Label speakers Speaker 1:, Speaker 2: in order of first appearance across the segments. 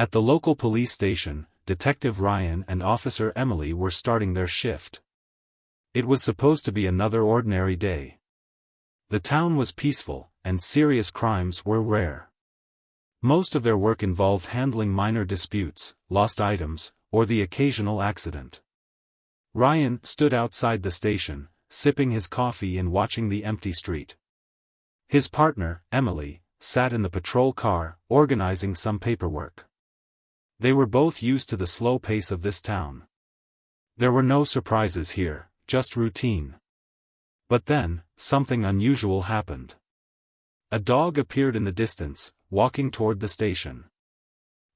Speaker 1: At the local police station, Detective Ryan and Officer Emily were starting their shift. It was supposed to be another ordinary day. The town was peaceful, and serious crimes were rare. Most of their work involved handling minor disputes, lost items, or the occasional accident. Ryan stood outside the station, sipping his coffee and watching the empty street. His partner, Emily, sat in the patrol car, organizing some paperwork. They were both used to the slow pace of this town. There were no surprises here, just routine. But then, something unusual happened. A dog appeared in the distance, walking toward the station.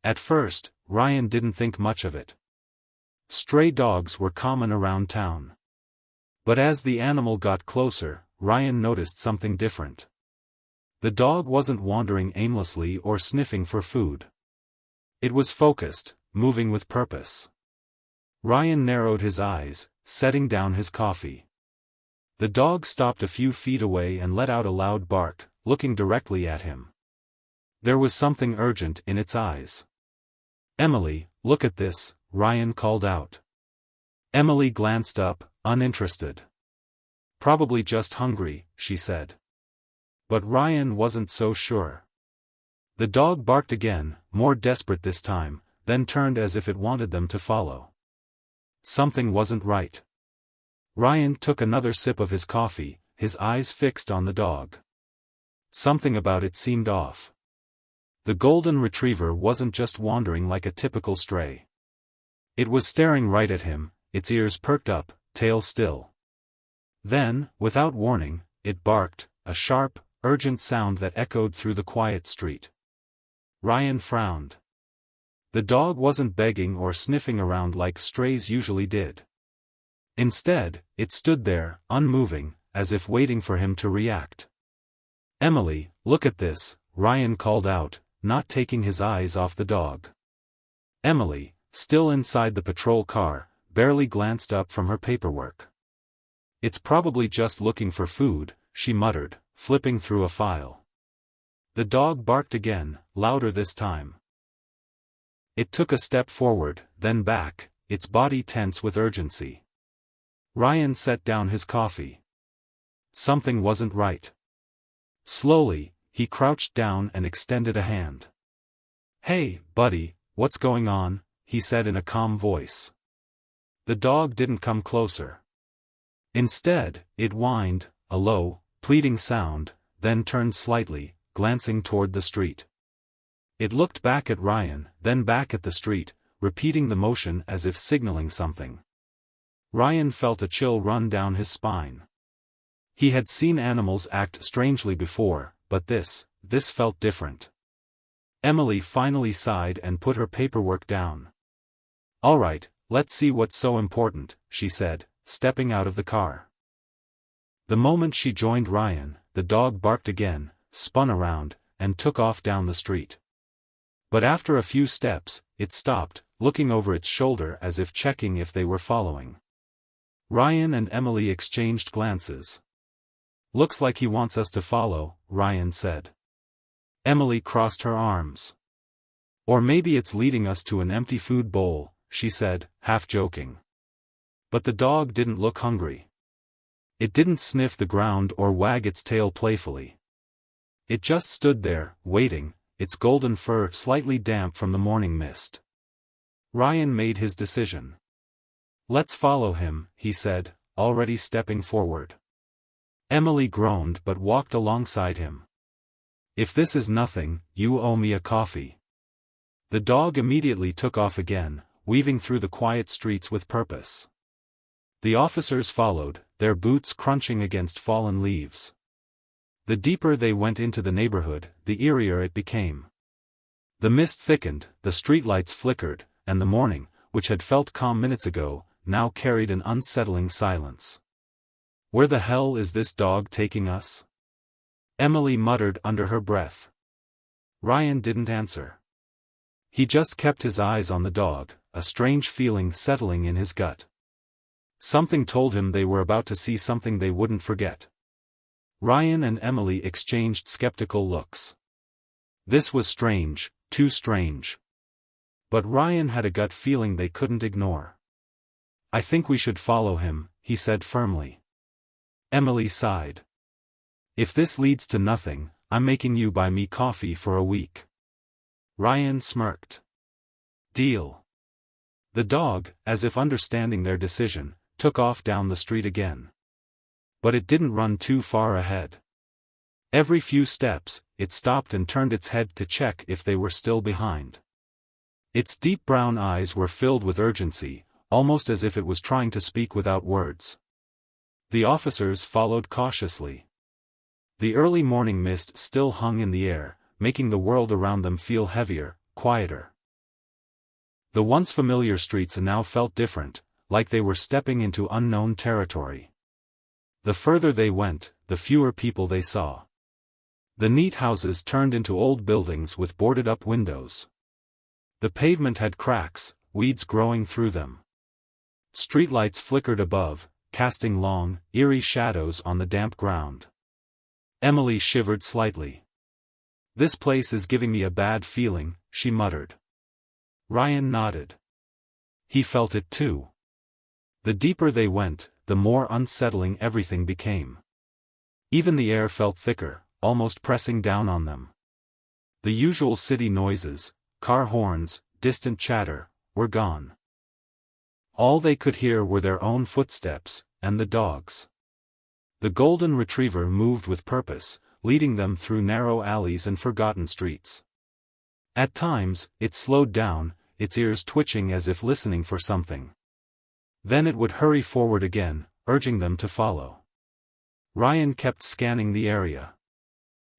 Speaker 1: At first, Ryan didn't think much of it. Stray dogs were common around town. But as the animal got closer, Ryan noticed something different. The dog wasn't wandering aimlessly or sniffing for food. It was focused, moving with purpose. Ryan narrowed his eyes, setting down his coffee. The dog stopped a few feet away and let out a loud bark, looking directly at him. There was something urgent in its eyes. "Emily, look at this," Ryan called out. Emily glanced up, uninterested. "Probably just hungry," she said. But Ryan wasn't so sure. The dog barked again, more desperate this time, then turned as if it wanted them to follow. Something wasn't right. Ryan took another sip of his coffee, his eyes fixed on the dog. Something about it seemed off. The golden retriever wasn't just wandering like a typical stray. It was staring right at him, its ears perked up, tail still. Then, without warning, it barked, a sharp, urgent sound that echoed through the quiet street. Ryan frowned. The dog wasn't begging or sniffing around like strays usually did. Instead, it stood there, unmoving, as if waiting for him to react. "Emily, look at this," Ryan called out, not taking his eyes off the dog. Emily, still inside the patrol car, barely glanced up from her paperwork. "It's probably just looking for food," she muttered, flipping through a file. The dog barked again, louder this time. It took a step forward, then back, its body tense with urgency. Ryan set down his coffee. Something wasn't right. Slowly, he crouched down and extended a hand. "Hey, buddy, what's going on?" he said in a calm voice. The dog didn't come closer. Instead, it whined, a low, pleading sound, then turned slightly, glancing toward the street. It looked back at Ryan, then back at the street, repeating the motion as if signaling something. Ryan felt a chill run down his spine. He had seen animals act strangely before, but this felt different. Emily finally sighed and put her paperwork down. "All right, let's see what's so important," she said, stepping out of the car. The moment she joined Ryan, the dog barked again, spun around, and took off down the street. But after a few steps, it stopped, looking over its shoulder as if checking if they were following. Ryan and Emily exchanged glances. "Looks like he wants us to follow," Ryan said. Emily crossed her arms. "Or maybe it's leading us to an empty food bowl," she said, half joking. But the dog didn't look hungry. It didn't sniff the ground or wag its tail playfully. It just stood there, waiting, its golden fur slightly damp from the morning mist. Ryan made his decision. "Let's follow him," he said, already stepping forward. Emily groaned but walked alongside him. "If this is nothing, you owe me a coffee." The dog immediately took off again, weaving through the quiet streets with purpose. The officers followed, their boots crunching against fallen leaves. The deeper they went into the neighborhood, the eerier it became. The mist thickened, the streetlights flickered, and the morning, which had felt calm minutes ago, now carried an unsettling silence. "Where the hell is this dog taking us?" Emily muttered under her breath. Ryan didn't answer. He just kept his eyes on the dog, a strange feeling settling in his gut. Something told him they were about to see something they wouldn't forget. Ryan and Emily exchanged skeptical looks. This was strange, too strange. But Ryan had a gut feeling they couldn't ignore. "I think we should follow him," he said firmly. Emily sighed. "If this leads to nothing, I'm making you buy me coffee for a week." Ryan smirked. "Deal." The dog, as if understanding their decision, took off down the street again. But it didn't run too far ahead. Every few steps, it stopped and turned its head to check if they were still behind. Its deep brown eyes were filled with urgency, almost as if it was trying to speak without words. The officers followed cautiously. The early morning mist still hung in the air, making the world around them feel heavier, quieter. The once familiar streets now felt different, like they were stepping into unknown territory. The further they went, the fewer people they saw. The neat houses turned into old buildings with boarded-up windows. The pavement had cracks, weeds growing through them. Streetlights flickered above, casting long, eerie shadows on the damp ground. Emily shivered slightly. "This place is giving me a bad feeling," she muttered. Ryan nodded. He felt it too. The deeper they went, the more unsettling everything became. Even the air felt thicker, almost pressing down on them. The usual city noises, car horns, distant chatter, were gone. All they could hear were their own footsteps, and the dog's. The golden retriever moved with purpose, leading them through narrow alleys and forgotten streets. At times, it slowed down, its ears twitching as if listening for something. Then it would hurry forward again, urging them to follow. Ryan kept scanning the area.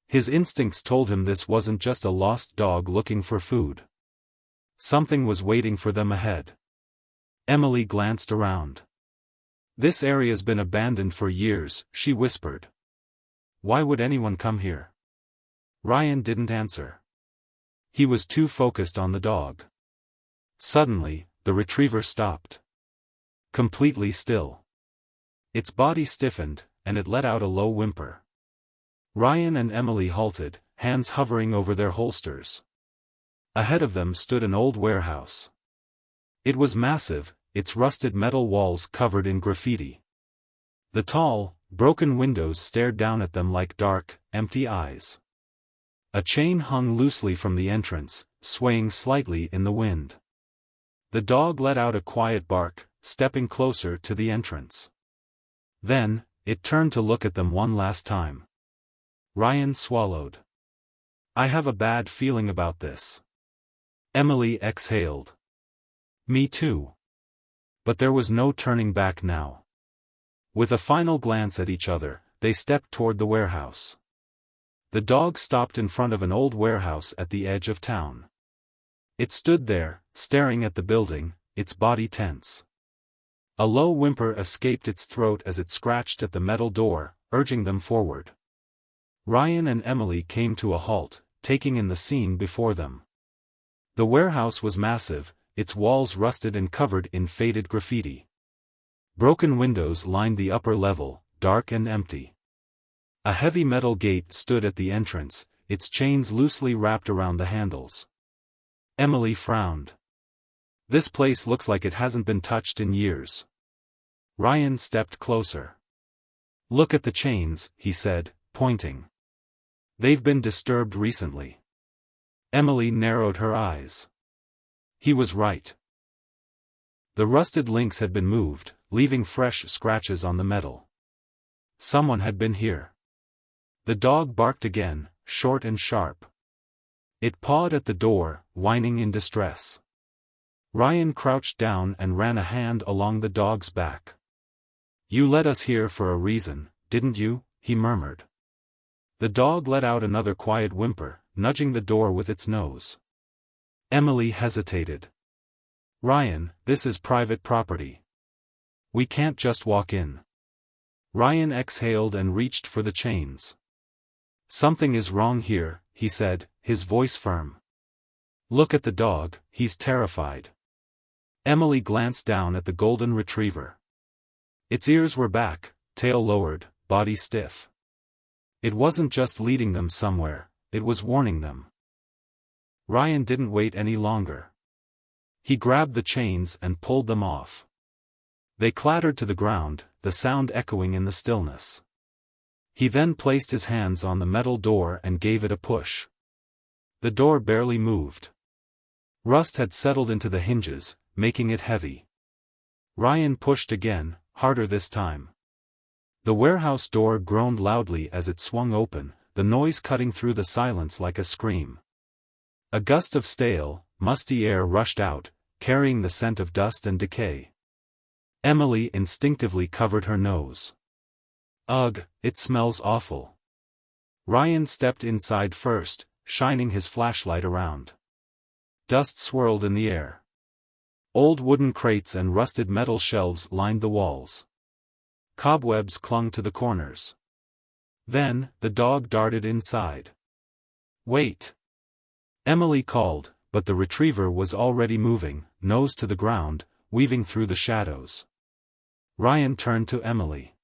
Speaker 1: His instincts told him this wasn't just a lost dog looking for food. Something was waiting for them ahead. Emily glanced around. "This area's been abandoned for years," she whispered. "Why would anyone come here?" Ryan didn't answer. He was too focused on the dog. Suddenly, the retriever stopped. Completely still. Its body stiffened, and it let out a low whimper. Ryan and Emily halted, hands hovering over their holsters. Ahead of them stood an old warehouse. It was massive, its rusted metal walls covered in graffiti. The tall, broken windows stared down at them like dark, empty eyes. A chain hung loosely from the entrance, swaying slightly in the wind. The dog let out a quiet bark, stepping closer to the entrance. Then, it turned to look at them one last time. Ryan swallowed. "I have a bad feeling about this." Emily exhaled. "Me too." But there was no turning back now. With a final glance at each other, they stepped toward the warehouse. The dog stopped in front of an old warehouse at the edge of town. It stood there, staring at the building, its body tense. A low whimper escaped its throat as it scratched at the metal door, urging them forward. Ryan and Emily came to a halt, taking in the scene before them. The warehouse was massive, its walls rusted and covered in faded graffiti. Broken windows lined the upper level, dark and empty. A heavy metal gate stood at the entrance, its chains loosely wrapped around the handles. Emily frowned. "This place looks like it hasn't been touched in years." Ryan stepped closer. "Look at the chains," he said, pointing. "They've been disturbed recently." Emily narrowed her eyes. He was right. The rusted links had been moved, leaving fresh scratches on the metal. Someone had been here. The dog barked again, short and sharp. It pawed at the door, whining in distress. Ryan crouched down and ran a hand along the dog's back. "You led us here for a reason, didn't you?" he murmured. The dog let out another quiet whimper, nudging the door with its nose. Emily hesitated. "Ryan, this is private property. We can't just walk in." Ryan exhaled and reached for the chains. "Something is wrong here," he said, his voice firm. "Look at the dog, he's terrified." Emily glanced down at the golden retriever. Its ears were back, tail lowered, body stiff. It wasn't just leading them somewhere, it was warning them. Ryan didn't wait any longer. He grabbed the chains and pulled them off. They clattered to the ground, the sound echoing in the stillness. He then placed his hands on the metal door and gave it a push. The door barely moved. Rust had settled into the hinges, making it heavy. Ryan pushed again, harder this time. The warehouse door groaned loudly as it swung open, the noise cutting through the silence like a scream. A gust of stale, musty air rushed out, carrying the scent of dust and decay. Emily instinctively covered her nose. Ugh, it smells awful. Ryan stepped inside first, shining his flashlight around. Dust swirled in the air. Old wooden crates and rusted metal shelves lined the walls. Cobwebs clung to the corners. Then, the dog darted inside. Wait! Emily called, but the retriever was already moving, nose to the ground, weaving through the shadows. Ryan turned to Emily.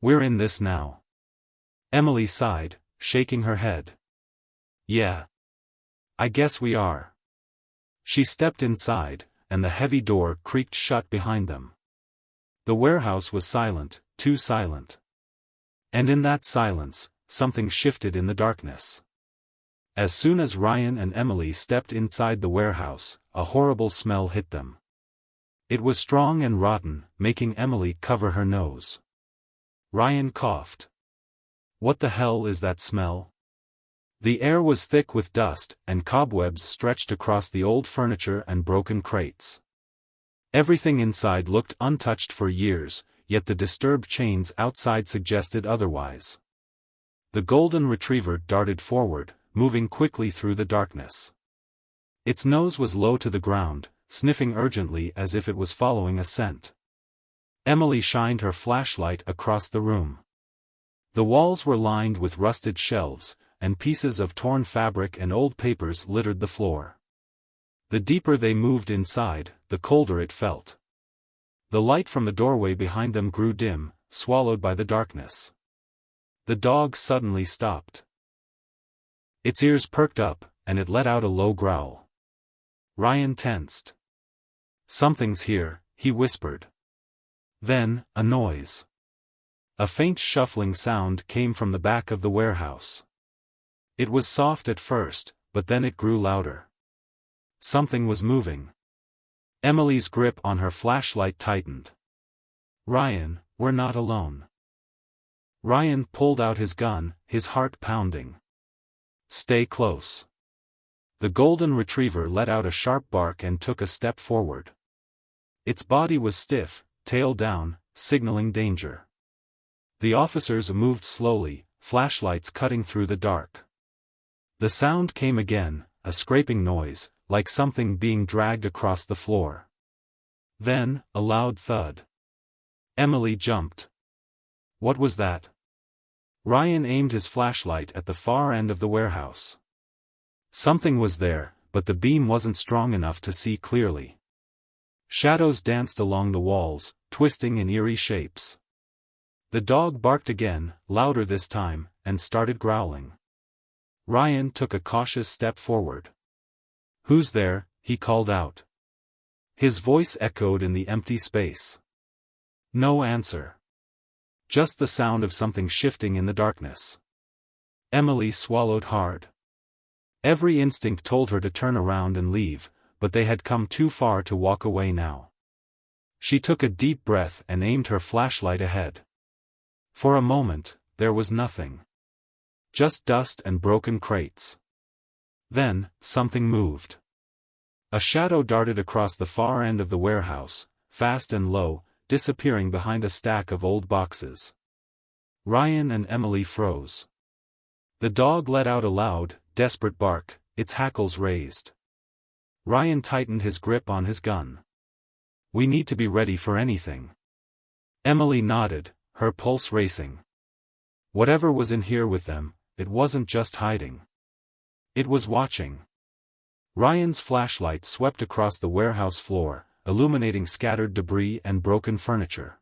Speaker 1: We're in this now. Emily sighed, shaking her head. Yeah. I guess we are. She stepped inside, and the heavy door creaked shut behind them. The warehouse was silent, too silent. And in that silence, something shifted in the darkness. As soon as Ryan and Emily stepped inside the warehouse, a horrible smell hit them. It was strong and rotten, making Emily cover her nose. Ryan coughed. What the hell is that smell? The air was thick with dust, and cobwebs stretched across the old furniture and broken crates. Everything inside looked untouched for years, yet the disturbed chains outside suggested otherwise. The golden retriever darted forward, moving quickly through the darkness. Its nose was low to the ground, sniffing urgently as if it was following a scent. Emily shined her flashlight across the room. The walls were lined with rusted shelves, and pieces of torn fabric and old papers littered the floor. The deeper they moved inside, the colder it felt. The light from the doorway behind them grew dim, swallowed by the darkness. The dog suddenly stopped. Its ears perked up, and it let out a low growl. Ryan tensed. Something's here, he whispered. Then, a noise. A faint shuffling sound came from the back of the warehouse. It was soft at first, but then it grew louder. Something was moving. Emily's grip on her flashlight tightened. Ryan, we're not alone. Ryan pulled out his gun, his heart pounding. Stay close. The golden retriever let out a sharp bark and took a step forward. Its body was stiff, tail down, signaling danger. The officers moved slowly, flashlights cutting through the dark. The sound came again, a scraping noise, like something being dragged across the floor. Then, a loud thud. Emily jumped. What was that? Ryan aimed his flashlight at the far end of the warehouse. Something was there, but the beam wasn't strong enough to see clearly. Shadows danced along the walls, twisting in eerie shapes. The dog barked again, louder this time, and started growling. Ryan took a cautious step forward. Who's there? He called out. His voice echoed in the empty space. No answer. Just the sound of something shifting in the darkness. Emily swallowed hard. Every instinct told her to turn around and leave, but they had come too far to walk away now. She took a deep breath and aimed her flashlight ahead. For a moment, there was nothing. Just dust and broken crates. Then, something moved. A shadow darted across the far end of the warehouse, fast and low, disappearing behind a stack of old boxes. Ryan and Emily froze. The dog let out a loud, desperate bark, its hackles raised. Ryan tightened his grip on his gun. We need to be ready for anything. Emily nodded, her pulse racing. Whatever was in here with them, it wasn't just hiding. It was watching. Ryan's flashlight swept across the warehouse floor, illuminating scattered debris and broken furniture.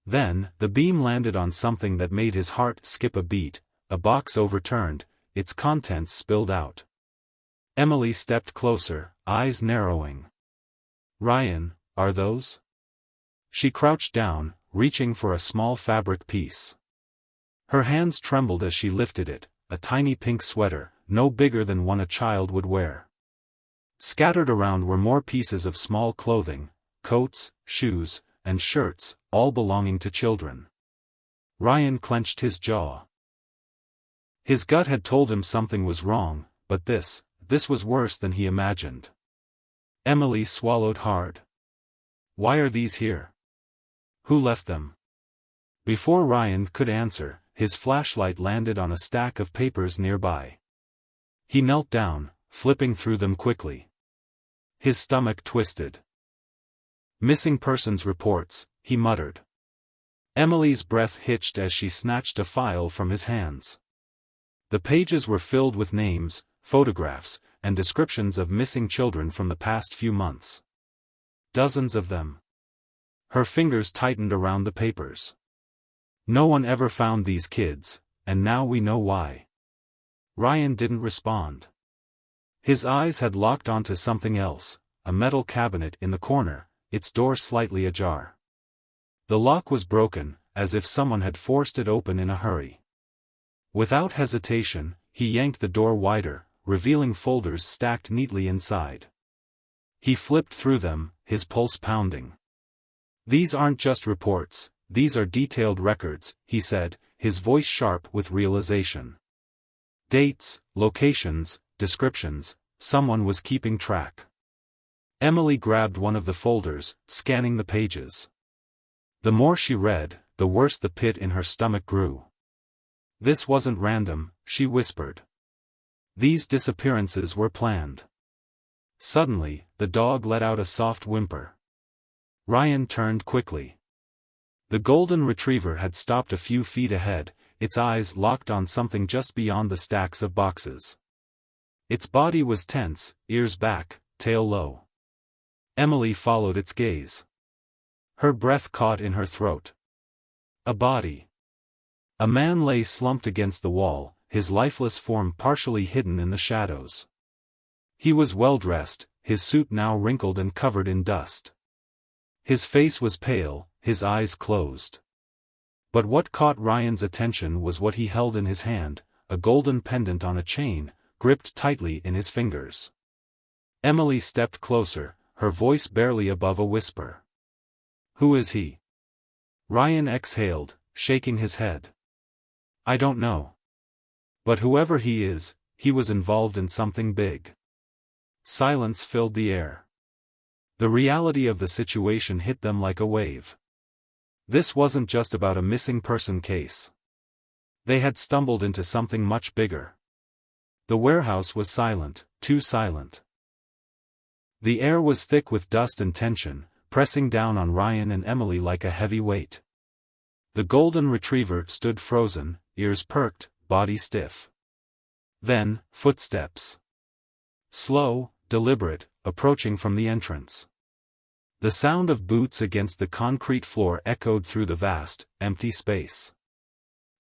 Speaker 1: Then, the beam landed on something that made his heart skip a beat, a box overturned, its contents spilled out. Emily stepped closer, eyes narrowing. Ryan, are those? She crouched down, reaching for a small fabric piece. Her hands trembled as she lifted it, a tiny pink sweater, no bigger than one a child would wear. Scattered around were more pieces of small clothing, coats, shoes, and shirts, all belonging to children. Ryan clenched his jaw. His gut had told him something was wrong, but this was worse than he imagined. Emily swallowed hard. Why are these here? Who left them? Before Ryan could answer, his flashlight landed on a stack of papers nearby. He knelt down, flipping through them quickly. His stomach twisted. Missing persons reports, he muttered. Emily's breath hitched as she snatched a file from his hands. The pages were filled with names, photographs, and descriptions of missing children from the past few months. Dozens of them. Her fingers tightened around the papers. No one ever found these kids, and now we know why. Ryan didn't respond. His eyes had locked onto something else, a metal cabinet in the corner, its door slightly ajar. The lock was broken, as if someone had forced it open in a hurry. Without hesitation, he yanked the door wider, revealing folders stacked neatly inside. He flipped through them, his pulse pounding. These aren't just reports, these are detailed records, he said, his voice sharp with realization. Dates, locations, descriptions, someone was keeping track. Emily grabbed one of the folders, scanning the pages. The more she read, the worse the pit in her stomach grew. This wasn't random, she whispered. These disappearances were planned. Suddenly, the dog let out a soft whimper. Ryan turned quickly. The golden retriever had stopped a few feet ahead, its eyes locked on something just beyond the stacks of boxes. Its body was tense, ears back, tail low. Emily followed its gaze. Her breath caught in her throat. A body. A man lay slumped against the wall, his lifeless form partially hidden in the shadows. He was well dressed, his suit now wrinkled and covered in dust. His face was pale, his eyes closed. But what caught Ryan's attention was what he held in his hand, a golden pendant on a chain, gripped tightly in his fingers. Emily stepped closer, her voice barely above a whisper. Who is he? Ryan exhaled, shaking his head. I don't know. But whoever he is, he was involved in something big. Silence filled the air. The reality of the situation hit them like a wave. This wasn't just about a missing person case. They had stumbled into something much bigger. The warehouse was silent, too silent. The air was thick with dust and tension, pressing down on Ryan and Emily like a heavy weight. The golden retriever stood frozen, ears perked, body stiff. Then, footsteps. Slow, deliberate, approaching from the entrance. The sound of boots against the concrete floor echoed through the vast, empty space.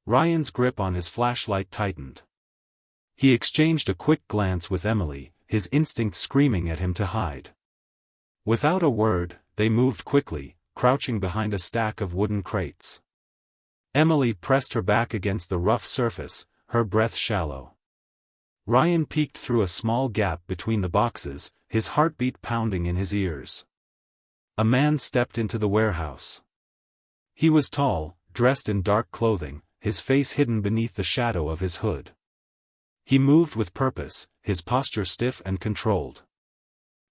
Speaker 1: Ryan's grip on his flashlight tightened. He exchanged a quick glance with Emily, his instinct screaming at him to hide. Without a word, they moved quickly, crouching behind a stack of wooden crates. Emily pressed her back against the rough surface, her breath shallow. Ryan peeked through a small gap between the boxes, his heartbeat pounding in his ears. A man stepped into the warehouse. He was tall, dressed in dark clothing, his face hidden beneath the shadow of his hood. He moved with purpose, his posture stiff and controlled.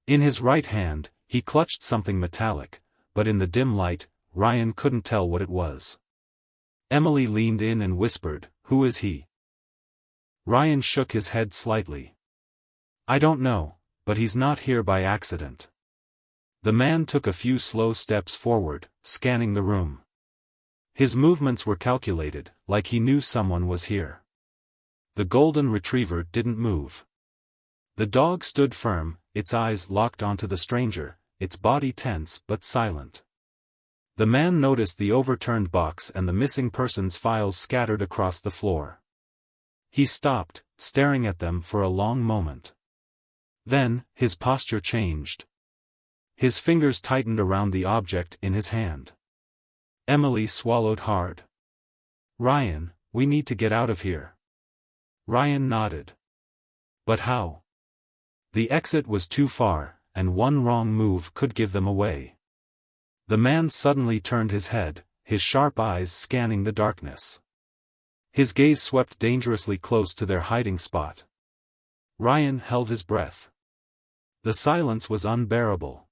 Speaker 1: In his right hand, he clutched something metallic, but in the dim light, Ryan couldn't tell what it was. Emily leaned in and whispered, "Who is he?" Ryan shook his head slightly. "I don't know, but he's not here by accident." The man took a few slow steps forward, scanning the room. His movements were calculated, like he knew someone was here. The golden retriever didn't move. The dog stood firm, its eyes locked onto the stranger, its body tense but silent. The man noticed the overturned box and the missing persons files scattered across the floor. He stopped, staring at them for a long moment. Then, his posture changed. His fingers tightened around the object in his hand. Emily swallowed hard. "Ryan, we need to get out of here." Ryan nodded. "But how?" The exit was too far, and one wrong move could give them away. The man suddenly turned his head, his sharp eyes scanning the darkness. His gaze swept dangerously close to their hiding spot. Ryan held his breath. The silence was unbearable.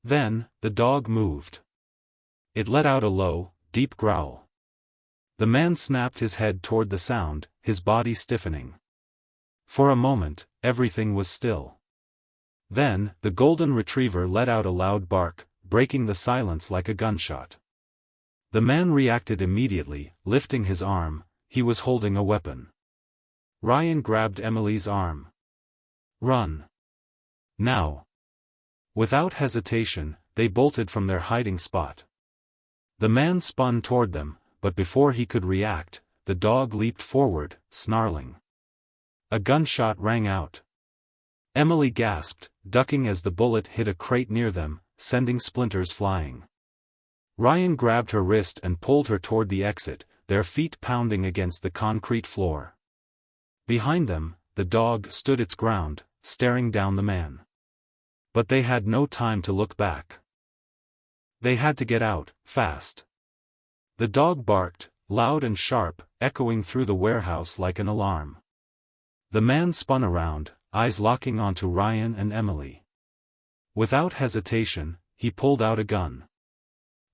Speaker 1: Then, the dog moved. It let out a low, deep growl. The man snapped his head toward the sound, his body stiffening. For a moment, everything was still. Then, the golden retriever let out a loud bark, breaking the silence like a gunshot. The man reacted immediately, lifting his arm. He was holding a weapon. Ryan grabbed Emily's arm. "Run. Now." Without hesitation, they bolted from their hiding spot. The man spun toward them, but before he could react, the dog leaped forward, snarling. A gunshot rang out. Emily gasped, ducking as the bullet hit a crate near them, sending splinters flying. Ryan grabbed her wrist and pulled her toward the exit, their feet pounding against the concrete floor. Behind them, the dog stood its ground, staring down the man. But they had no time to look back. They had to get out, fast. The dog barked, loud and sharp, echoing through the warehouse like an alarm. The man spun around, eyes locking onto Ryan and Emily. Without hesitation, he pulled out a gun.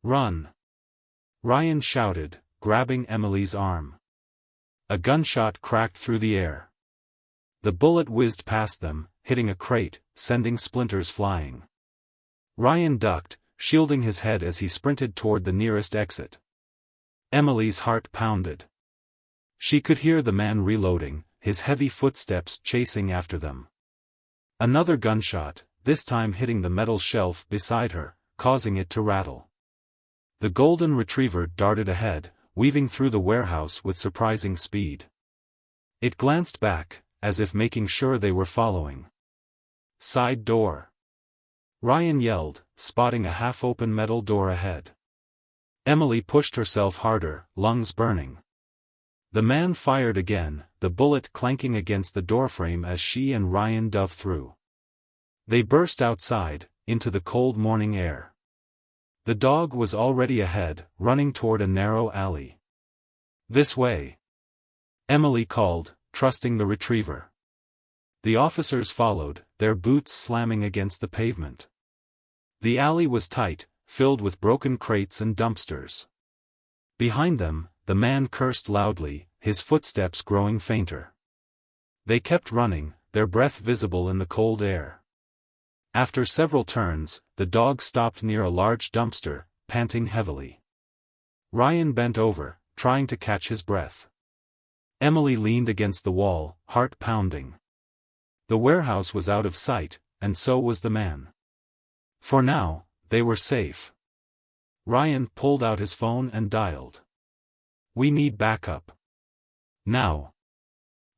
Speaker 1: "Run!" Ryan shouted, grabbing Emily's arm. A gunshot cracked through the air. The bullet whizzed past them, hitting a crate, sending splinters flying. Ryan ducked, shielding his head as he sprinted toward the nearest exit. Emily's heart pounded. She could hear the man reloading, his heavy footsteps chasing after them. Another gunshot, this time hitting the metal shelf beside her, causing it to rattle. The golden retriever darted ahead, weaving through the warehouse with surprising speed. It glanced back, as if making sure they were following. "Side door!" Ryan yelled, spotting a half-open metal door ahead. Emily pushed herself harder, lungs burning. The man fired again, the bullet clanking against the doorframe as she and Ryan dove through. They burst outside, into the cold morning air. The dog was already ahead, running toward a narrow alley. "This way!" Emily called, trusting the retriever. The officers followed, their boots slamming against the pavement. The alley was tight, filled with broken crates and dumpsters. Behind them, the man cursed loudly, his footsteps growing fainter. They kept running, their breath visible in the cold air. After several turns, the dog stopped near a large dumpster, panting heavily. Ryan bent over, trying to catch his breath. Emily leaned against the wall, heart pounding. The warehouse was out of sight, and so was the man. For now, they were safe. Ryan pulled out his phone and dialed. "We need backup. Now."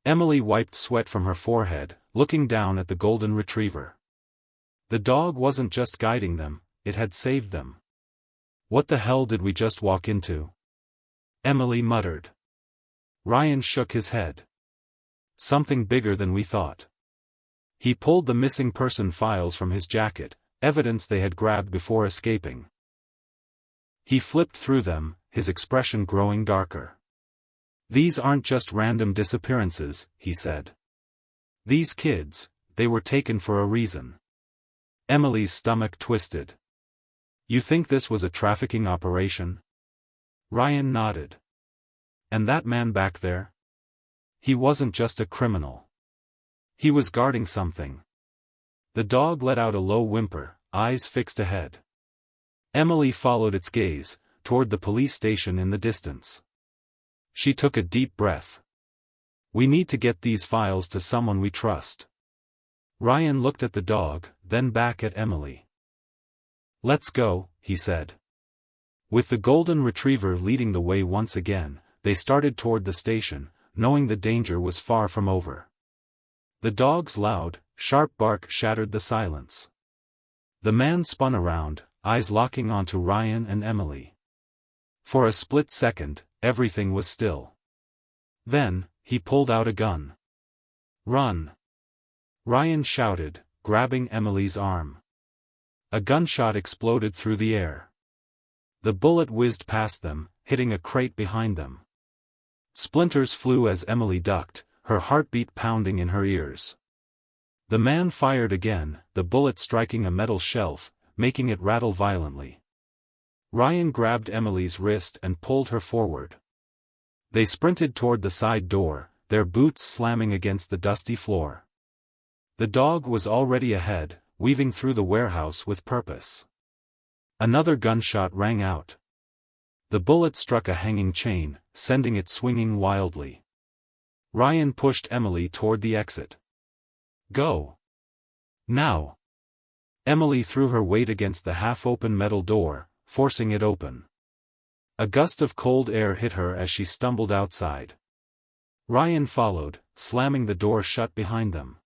Speaker 1: Emily wiped sweat from her forehead, looking down at the golden retriever. The dog wasn't just guiding them, it had saved them. "What the hell did we just walk into?" Emily muttered. Ryan shook his head. "Something bigger than we thought." He pulled the missing person files from his jacket, evidence they had grabbed before escaping. He flipped through them, his expression growing darker. "These aren't just random disappearances," he said. "These kids, they were taken for a reason." Emily's stomach twisted. "You think this was a trafficking operation?" Ryan nodded. "And that man back there? He wasn't just a criminal. He was guarding something." The dog let out a low whimper, eyes fixed ahead. Emily followed its gaze, toward the police station in the distance. She took a deep breath. "We need to get these files to someone we trust." Ryan looked at the dog, then back at Emily. "Let's go," he said. With the golden retriever leading the way once again, they started toward the station, knowing the danger was far from over. The dog's loud, sharp bark shattered the silence. The man spun around, eyes locking onto Ryan and Emily. For a split second, everything was still. Then, he pulled out a gun. "Run!" Ryan shouted, grabbing Emily's arm. A gunshot exploded through the air. The bullet whizzed past them, hitting a crate behind them. Splinters flew as Emily ducked, her heartbeat pounding in her ears. The man fired again, the bullet striking a metal shelf, making it rattle violently. Ryan grabbed Emily's wrist and pulled her forward. They sprinted toward the side door, their boots slamming against the dusty floor. The dog was already ahead, weaving through the warehouse with purpose. Another gunshot rang out. The bullet struck a hanging chain, sending it swinging wildly. Ryan pushed Emily toward the exit. "Go! Now!" Emily threw her weight against the half-open metal door, forcing it open. A gust of cold air hit her as she stumbled outside. Ryan followed, slamming the door shut behind them.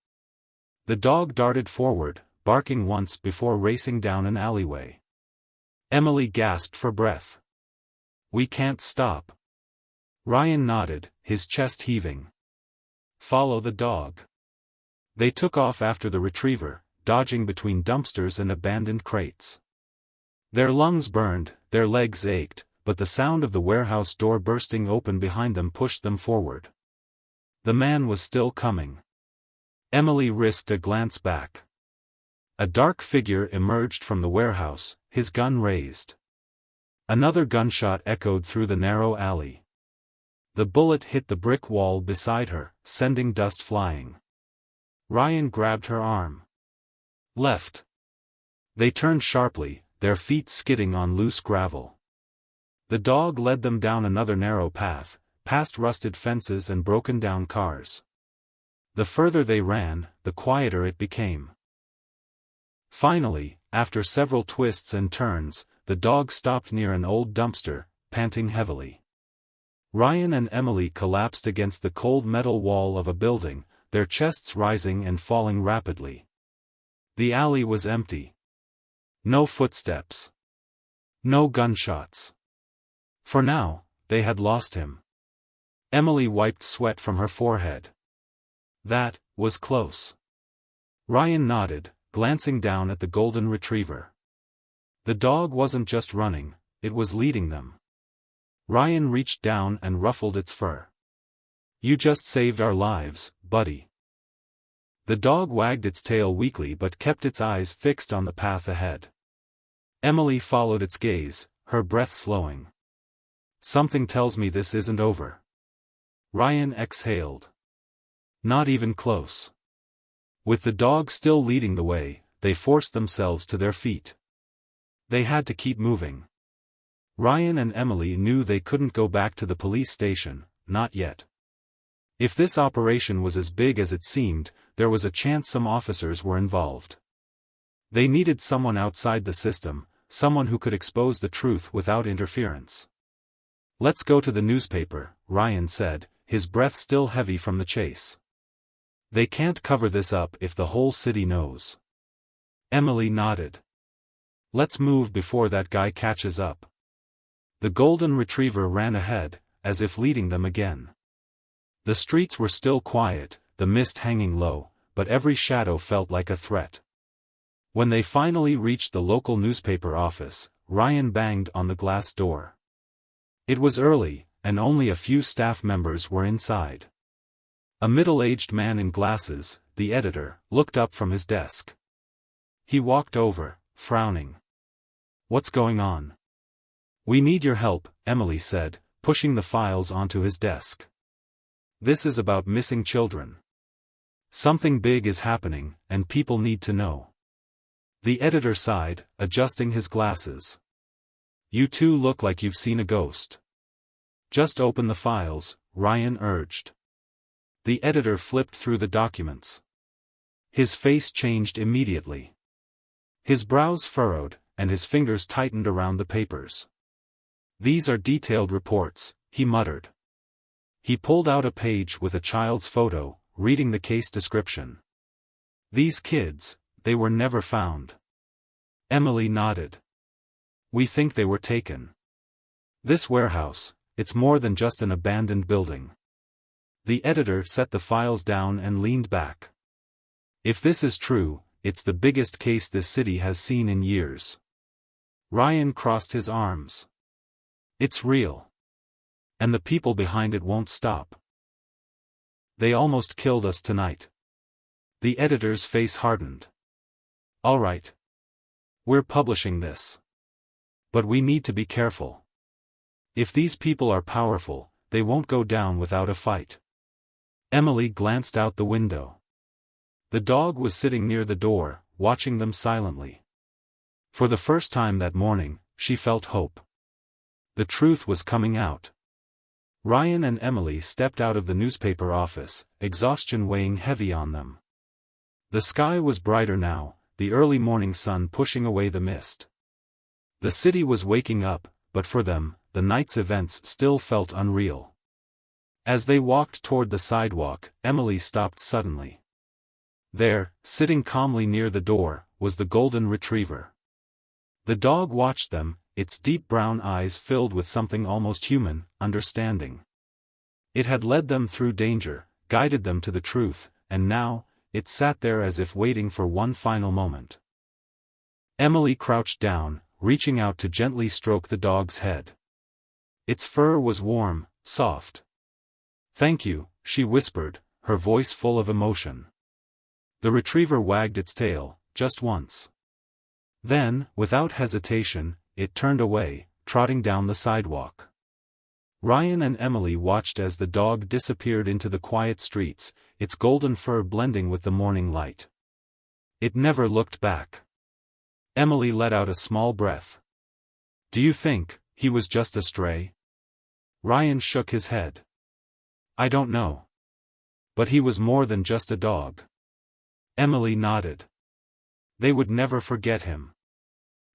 Speaker 1: The dog darted forward, barking once before racing down an alleyway. Emily gasped for breath. "We can't stop." Ryan nodded, his chest heaving. "Follow the dog." They took off after the retriever, dodging between dumpsters and abandoned crates. Their lungs burned, their legs ached, but the sound of the warehouse door bursting open behind them pushed them forward. The man was still coming. Emily risked a glance back. A dark figure emerged from the warehouse, his gun raised. Another gunshot echoed through the narrow alley. The bullet hit the brick wall beside her, sending dust flying. Ryan grabbed her arm. "Left." They turned sharply, their feet skidding on loose gravel. The dog led them down another narrow path, past rusted fences and broken-down cars. The further they ran, the quieter it became. Finally, after several twists and turns, the dog stopped near an old dumpster, panting heavily. Ryan and Emily collapsed against the cold metal wall of a building, their chests rising and falling rapidly. The alley was empty. No footsteps. No gunshots. For now, they had lost him. Emily wiped sweat from her forehead. That was close. Ryan nodded, glancing down at the golden retriever. The dog wasn't just running, it was leading them. Ryan reached down and ruffled its fur. "You just saved our lives, buddy." The dog wagged its tail weakly but kept its eyes fixed on the path ahead. Emily followed its gaze, her breath slowing. "Something tells me this isn't over." Ryan exhaled. Not even close. With the dog still leading the way, they forced themselves to their feet. They had to keep moving. Ryan and Emily knew they couldn't go back to the police station, not yet. If this operation was as big as it seemed, there was a chance some officers were involved. They needed someone outside the system, someone who could expose the truth without interference. "Let's go to the newspaper," Ryan said, his breath still heavy from the chase. "They can't cover this up if the whole city knows." Emily nodded. "Let's move before that guy catches up." The golden retriever ran ahead, as if leading them again. The streets were still quiet, the mist hanging low, but every shadow felt like a threat. When they finally reached the local newspaper office, Ryan banged on the glass door. It was early, and only a few staff members were inside. A middle-aged man in glasses, the editor, looked up from his desk. He walked over, frowning. "What's going on?" "We need your help," Emily said, pushing the files onto his desk. "This is about missing children. Something big is happening, and people need to know." The editor sighed, adjusting his glasses. "You two look like you've seen a ghost." "Just open the files," Ryan urged. The editor flipped through the documents. His face changed immediately. His brows furrowed, and his fingers tightened around the papers. "These are detailed reports," he muttered. He pulled out a page with a child's photo, reading the case description. "These kids, they were never found. Emily nodded. We think they were taken. This warehouse, it's more than just an abandoned building. The editor set the files down and leaned back. If this is true, it's the biggest case this city has seen in years. Ryan crossed his arms. It's real. And the people behind it won't stop. They almost killed us tonight. The editor's face hardened. All right. We're publishing this. But we need to be careful. If these people are powerful, they won't go down without a fight. Emily glanced out the window. The dog was sitting near the door, watching them silently. For the first time that morning, she felt hope. The truth was coming out. Ryan and Emily stepped out of the newspaper office, exhaustion weighing heavy on them. The sky was brighter now, the early morning sun pushing away the mist. The city was waking up, but for them, the night's events still felt unreal. As they walked toward the sidewalk, Emily stopped suddenly. There, sitting calmly near the door, was the golden retriever. The dog watched them, its deep brown eyes filled with something almost human, understanding. It had led them through danger, guided them to the truth, and now, it sat there as if waiting for one final moment. Emily crouched down, reaching out to gently stroke the dog's head. Its fur was warm, soft. "Thank you," she whispered, her voice full of emotion. The retriever wagged its tail, just once. Then, without hesitation, it turned away, trotting down the sidewalk. Ryan and Emily watched as the dog disappeared into the quiet streets, its golden fur blending with the morning light. It never looked back. Emily let out a small breath. "Do you think he was just a stray?" Ryan shook his head. "I don't know. But he was more than just a dog." Emily nodded. They would never forget him.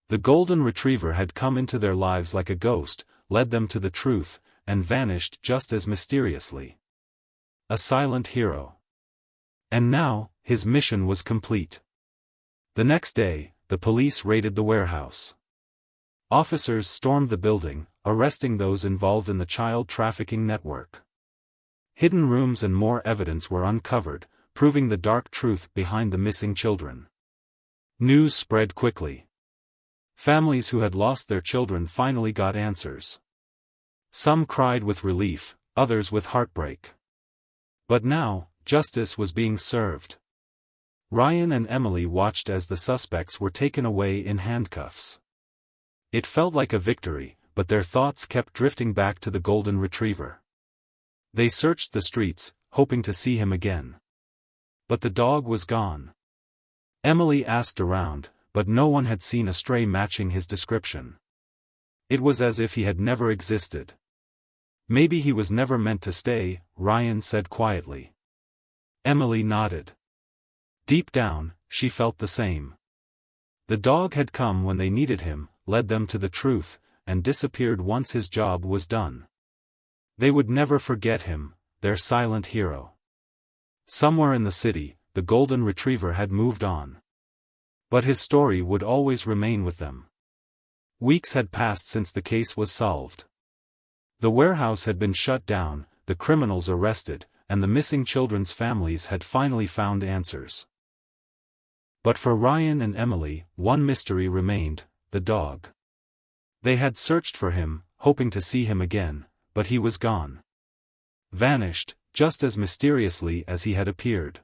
Speaker 1: The golden retriever had come into their lives like a ghost, led them to the truth, and vanished just as mysteriously. A silent hero. And now, his mission was complete. The next day, the police raided the warehouse. Officers stormed the building, arresting those involved in the child trafficking network. Hidden rooms and more evidence were uncovered, proving the dark truth behind the missing children. News spread quickly. Families who had lost their children finally got answers. Some cried with relief, others with heartbreak. But now, justice was being served. Ryan and Emily watched as the suspects were taken away in handcuffs. It felt like a victory, but their thoughts kept drifting back to the golden retriever. They searched the streets, hoping to see him again. But the dog was gone. Emily asked around, but no one had seen a stray matching his description. It was as if he had never existed. "Maybe he was never meant to stay," Ryan said quietly. Emily nodded. Deep down, she felt the same. The dog had come when they needed him, led them to the truth, and disappeared once his job was done. They would never forget him, their silent hero. Somewhere in the city, the golden retriever had moved on. But his story would always remain with them. Weeks had passed since the case was solved. The warehouse had been shut down, the criminals arrested, and the missing children's families had finally found answers. But for Ryan and Emily, one mystery remained: the dog. They had searched for him, hoping to see him again, but he was gone. Vanished, just as mysteriously as he had appeared.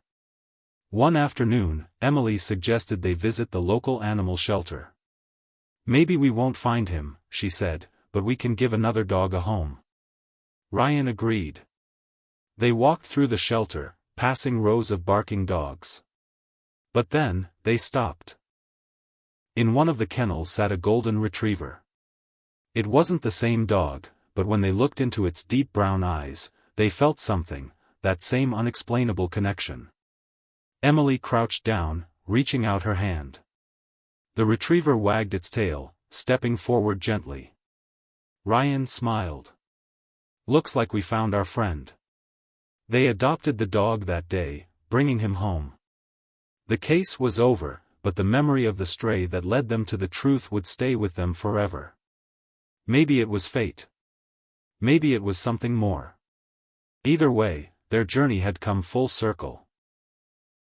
Speaker 1: One afternoon, Emily suggested they visit the local animal shelter. "Maybe we won't find him," she said, "but we can give another dog a home." Ryan agreed. They walked through the shelter, passing rows of barking dogs. But then, they stopped. In one of the kennels sat a golden retriever. It wasn't the same dog, but when they looked into its deep brown eyes, they felt something, that same unexplainable connection. Emily crouched down, reaching out her hand. The retriever wagged its tail, stepping forward gently. Ryan smiled. "Looks like we found our friend." They adopted the dog that day, bringing him home. The case was over, but the memory of the stray that led them to the truth would stay with them forever. Maybe it was fate. Maybe it was something more. Either way, their journey had come full circle.